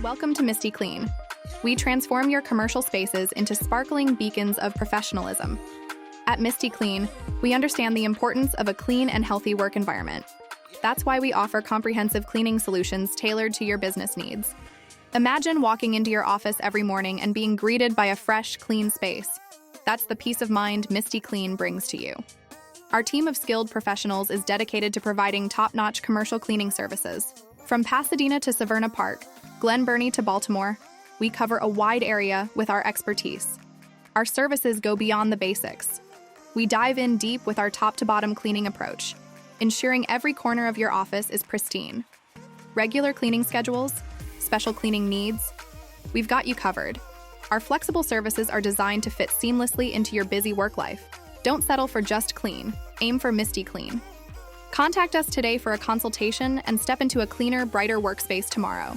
Welcome to Misty Clean. We transform your commercial spaces into sparkling beacons of professionalism. At Misty Clean, we understand the importance of a clean and healthy work environment. That's why we offer comprehensive cleaning solutions tailored to your business needs. Imagine walking into your office every morning and being greeted by a fresh, clean space. That's the peace of mind Misty Clean brings to you. Our team of skilled professionals is dedicated to providing top-notch commercial cleaning services. From Pasadena to Severna Park, Glen Burnie to Baltimore, we cover a wide area with our expertise. Our services go beyond the basics. We dive in deep with our top-to-bottom cleaning approach, ensuring every corner of your office is pristine. Regular cleaning schedules, special cleaning needs, we've got you covered. Our flexible services are designed to fit seamlessly into your busy work life. Don't settle for just clean, aim for Misty Clean. Contact us today for a consultation and step into a cleaner, brighter workspace tomorrow.